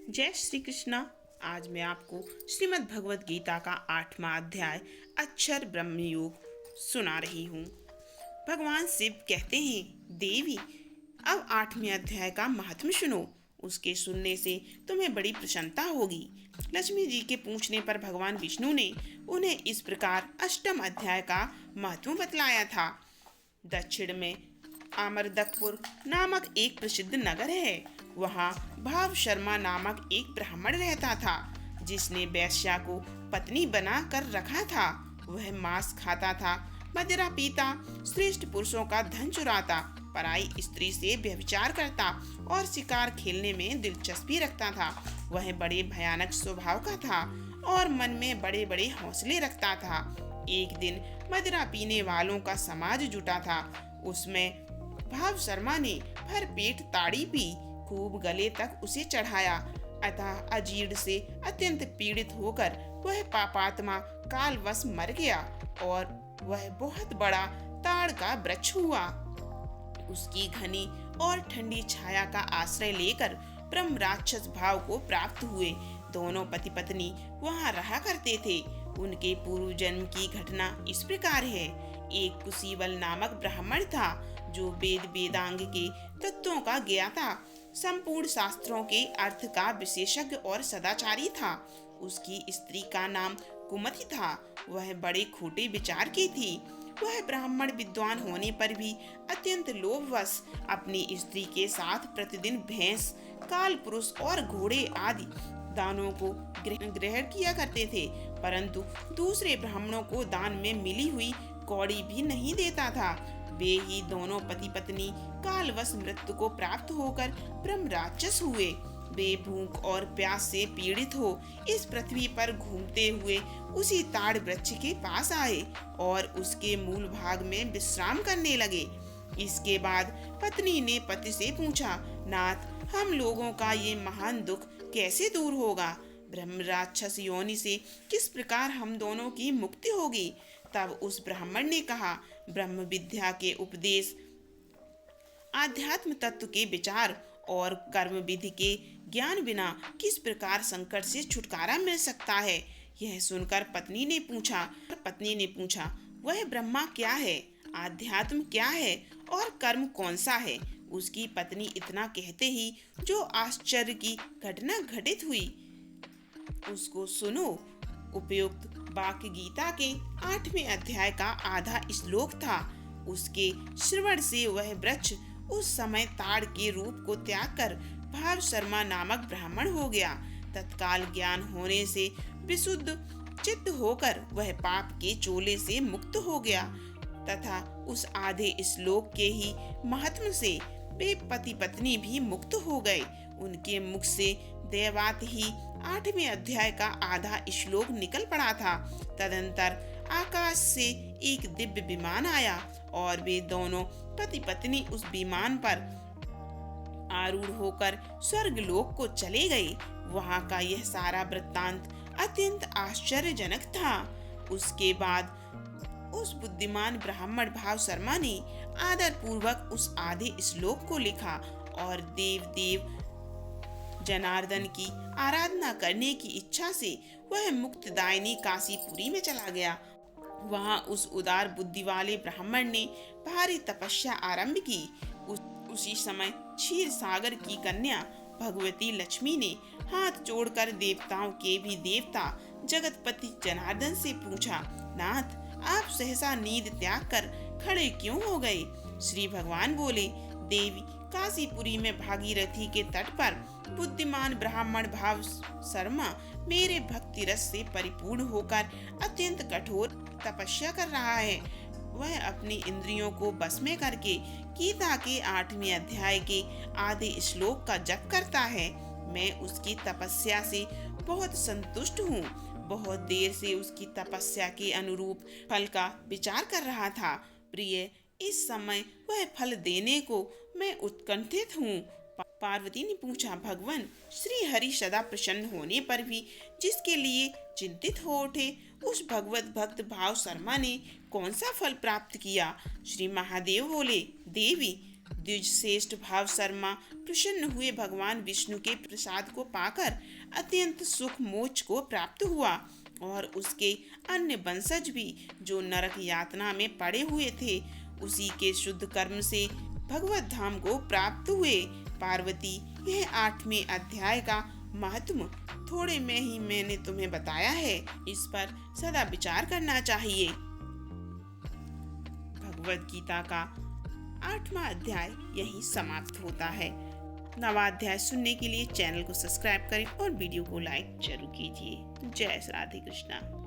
जय श्री कृष्णा। आज मैं आपको श्रीमद् भगवत गीता का 8वां अध्याय अक्षर ब्रह्म योग सुना रही हूँ। भगवान शिव कहते हैं, देवी अब 8वें अध्याय का महात्म्य सुनो। उसके सुनने से तुम्हें बड़ी प्रसन्नता होगी। लक्ष्मी जी के पूछने पर भगवान विष्णु ने उन्हें इस प्रकार अष्टम अध्याय का महत्व बतलाया था। दक्षिण में अमरदकपुर नामक एक प्रसिद्ध नगर है। वहाँ भाव शर्मा नामक एक ब्राह्मण रहता था, जिसने वेश्या को पत्नी बना कर रखा था। वह मांस खाता था, मदिरा पीता, श्रेष्ठ पुरुषों का धन चुराता, पराई स्त्री से व्यभिचार करता और शिकार खेलने में दिलचस्पी रखता था। वह बड़े भयानक स्वभाव का था और मन में बड़े बड़े हौसले रखता था। एक दिन मदिरा पीने वालों का समाज जुटा था। उसमें भाव शर्मा ने भर पेट ताड़ी पी, खूब गले तक उसे चढ़ाया। अतः अजीर्ण से अत्यंत पीड़ित होकर वह पापात्मा कालवश मर गया और वह बहुत बड़ा ताड़ का वृक्ष हुआ। उसकी घनी और ठंडी छाया का आश्रय लेकर ब्रह्म राक्षस भाव को प्राप्त हुए। दोनों पति पत्नी वहाँ रहा करते थे। उनके पूर्व जन्म की घटना इस प्रकार है। एक कुशीवल नामक ब्राह्मण था, जो वेद वेदांग के तत्वों का ज्ञाता, संपूर्ण शास्त्रों के अर्थ का विशेषज्ञ और सदाचारी था। उसकी स्त्री का नाम कुमति था। वह बड़े खोटे विचार की थी। वह ब्राह्मण विद्वान होने पर भी अत्यंत लोभवश अपनी स्त्री के साथ प्रतिदिन भैंस, काल पुरुष और घोड़े आदि दानों को ग्रहण किया करते थे, परंतु दूसरे ब्राह्मणों को दान में मिली हुई कौड़ी भी नहीं देता था। वे ही दोनों पति पत्नी कालवश मृत्यु को प्राप्त होकर ब्रह्म राक्षस हुए। वे भूख और प्यास से पीड़ित हो इस पृथ्वी पर घूमते हुए उसी ताड़ वृक्ष के पास आए और उसके मूल भाग में विश्राम करने लगे। इसके बाद पत्नी ने पति से पूछा, नाथ, हम लोगों का ये महान दुख कैसे दूर होगा? ब्रह्म राक्षस योनि से किस प्रकार हम दोनों की मुक्ति होगी? तब उस ब्राह्मण ने कहा, ब्रह्म विद्या के उपदेश, आध्यात्म तत्व के विचार और कर्म विधि के ज्ञान बिना किस प्रकार संकट से छुटकारा मिल सकता है? यह सुनकर पत्नी ने पूछा, वह ब्रह्मा क्या है, आध्यात्म क्या है और कर्म कौन सा है? उसकी पत्नी इतना कहते ही जो आश्चर्य की घटना घटित हुई उसको सुनो। उपयुक्त वाक्य गीता के 8वें अध्याय का आधा श्लोक था। उसके श्रवण से वह वृक्ष उस समय ताड़ के रूप को त्याग कर भाव शर्मा नामक ब्राह्मण हो गया। तत्काल ज्ञान होने से विशुद्ध चित्त होकर वह पाप के चोले से मुक्त हो गया तथा उस आधे श्लोक के ही महात्म से वे पति पत्नी भी मुक्त हो गए। उनके मुख से देवात ही 8वें अध्याय का आधा श्लोक निकल पड़ा था। तदंतर आकाश से एक दिव्य विमान आया और वे दोनों पति पत्नी उस विमान पर आरूढ़ होकर स्वर्ग लोक को चले गए। वहाँ का यह सारा वृत्तांत अत्यंत आश्चर्यजनक था। उसके बाद उस बुद्धिमान ब्राह्मण भाव शर्मा ने आदर पूर्वक उस आधे श्लोक को लिखा और देव जनार्दन की आराधना करने की इच्छा से वह मुक्तदायिनी काशीपुरी में चला गया। वहाँ उस उदार बुद्धि वाले ब्राह्मण ने भारी तपस्या आरंभ की। उसी समय क्षीर सागर की कन्या भगवती लक्ष्मी ने हाथ जोड़कर देवताओं के भी देवता जगतपति जनार्दन से पूछा, नाथ, आप सहसा नींद त्याग कर खड़े क्यों हो गए? श्री भगवान बोले, देवी, काशीपुरी में भागीरथी के तट पर बुद्धिमान ब्राह्मण भाव शर्मा मेरे भक्ति रस से परिपूर्ण होकर अत्यंत कठोर तपस्या कर रहा है। वह अपनी इंद्रियों को बस में करके गीता के 8वें अध्याय के आधे श्लोक का जप करता है। मैं उसकी तपस्या से बहुत संतुष्ट हूँ। बहुत देर से उसकी तपस्या के अनुरूप फल का विचार कर रहा था। प्रिय, इस समय वह फल देने को मैं उत्कंठित हूँ। पार्वती ने पूछा, भगवान, श्री हरि सदा प्रसन्न होने पर भी जिसके लिए चिंतित हो उठे, उस भगवत भक्त भाव शर्मा ने कौन सा फल प्राप्त किया? श्री महादेव बोले, देवी, द्विजश्रेष्ठ भाव शर्मा प्रसन्न हुए। भगवान विष्णु के प्रसाद को पाकर अत्यंत सुख मोक्ष को प्राप्त हुआ और उसके अन्य वंशज भी जो नरक यातना में पड़े हुए थे उसी के शुद्ध कर्म से भगवत धाम को प्राप्त हुए। पार्वती, यह 8वें अध्याय का महत्व थोड़े में ही मैंने तुम्हें बताया है, इस पर सदा विचार करना चाहिए। भगवत गीता का 8वां अध्याय यही समाप्त होता है। 9वां अध्याय सुनने के लिए चैनल को सब्सक्राइब करें और वीडियो को लाइक जरूर कीजिए। जय श्री राधे कृष्णा।